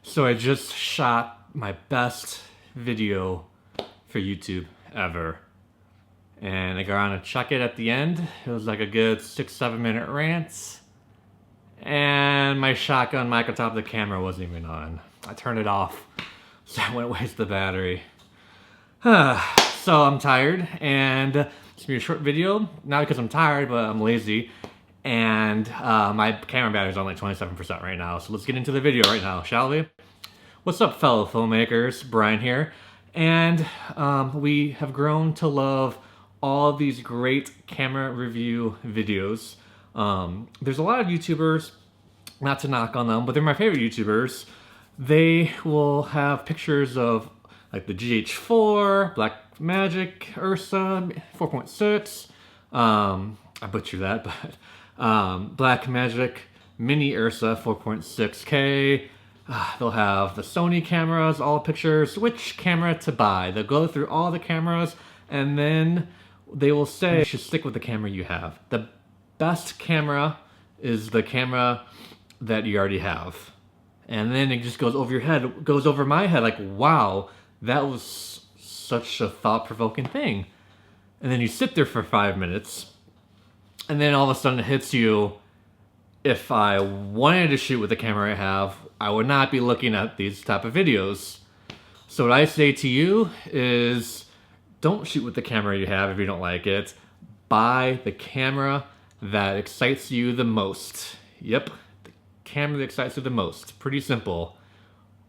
So I just shot my best video for YouTube ever. And I got on to check it at the end. It was like a good 6-7 minute rant. And my shotgun mic on top of the camera wasn't even on. I turned it off, so I wouldn't waste the battery. So I'm tired, and it's gonna be a short video. Not because I'm tired, but I'm lazy. And my camera battery's on like 27% right now. So let's get into the video right now, shall we? What's up, fellow filmmakers? Brian here. And we have grown to love all these great camera review videos. There's a lot of YouTubers, not to knock on them, but they're my favorite YouTubers. They will have pictures of like the GH4, Blackmagic Ursa 4.6. I butchered that, but Blackmagic Mini Ursa 4.6K. They'll have the Sony cameras, all pictures, which camera to buy. They'll go through all the cameras, and then they will say you should stick with the camera you have. The best camera is the camera that you already have. And then it just goes over your head, goes over my head, like, wow, that was such a thought-provoking thing. And then you sit there for 5 minutes, and then all of a sudden it hits you, if I wanted to shoot with the camera I have, I would not be looking at these type of videos. So what I say to you is, don't shoot with the camera you have if you don't like it. Buy the camera that excites you the most. Yep, the camera that excites you the most. Pretty simple.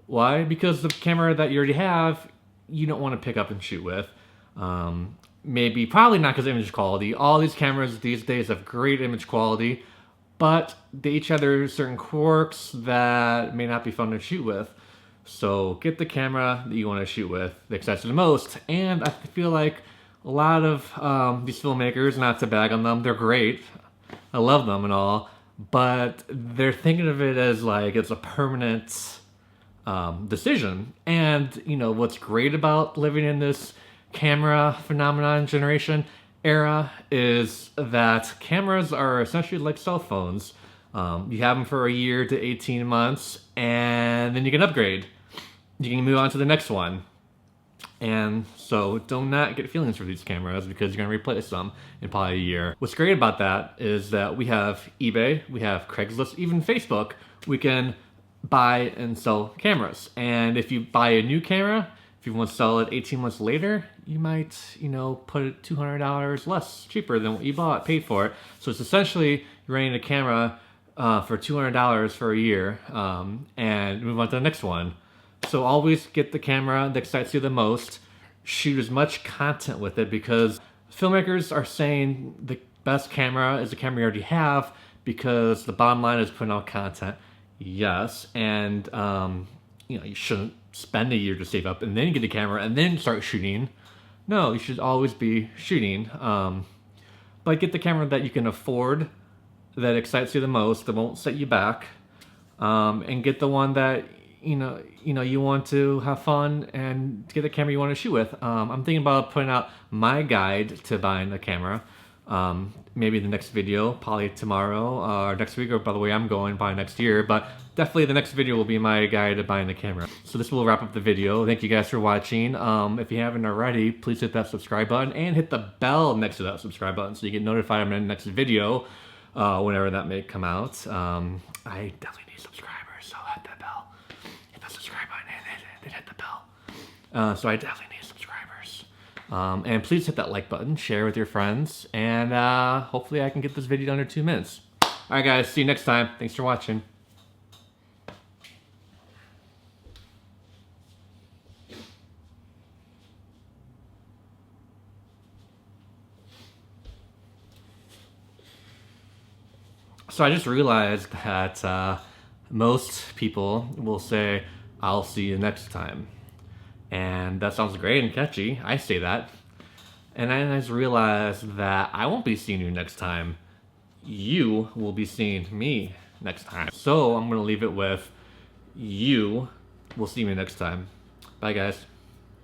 Why? Because the camera that you already have, you don't want to pick up and shoot with. Probably not because of image quality. All these cameras these days have great image quality, but they each have their certain quirks that may not be fun to shoot with. So get the camera that you want to shoot with, that excites you the most. And I feel like a lot of these filmmakers, not to bag on them, they're great. I love them and all, but they're thinking of it as like it's a permanent decision. And you know what's great about living in this camera phenomenon generation era is that cameras are essentially like cell phones. You have them for a year to 18 months, and then you can upgrade. You can move on to the next one. And so do not get feelings for these cameras because you're going to replace them in probably a year. What's great about that is that we have eBay, we have Craigslist, even Facebook. We can buy and sell cameras. And if you buy a new camera, if you want to sell it 18 months later, you might, put it $200 less, cheaper than what you paid for it. So it's essentially you're renting a camera for $200 for a year and move on to the next one. So always get the camera that excites you the most. Shoot as much content with it because filmmakers are saying the best camera is the camera you already have because the bottom line is putting out content. Yes, and you shouldn't spend a year to save up and then get a camera and then start shooting. No, you should always be shooting. But get the camera that you can afford, that excites you the most, that won't set you back, and get the one that you want to have fun and get the camera you want to shoot with. I'm thinking about putting out my guide to buying a camera. Maybe the next video, probably tomorrow or next week, or by the way I'm going, probably next year, but definitely the next video will be my guide to buying the camera. So this will wrap up the video. Thank you guys for watching. If you haven't already, please hit that subscribe button and hit the bell next to that subscribe button so you get notified of my next video whenever that may come out. I definitely need subscribers, so hit that bell. Hit that subscribe button and hit the bell. So I definitely need subscribers. And please hit that like button, share with your friends, and hopefully I can get this video under 2 minutes. Alright guys, see you next time. Thanks for watching. So I just realized that most people will say, I'll see you next time. And that sounds great and catchy. I say that. And I just realized that I won't be seeing you next time. You will be seeing me next time. So I'm going to leave it with, you will see me next time. Bye guys.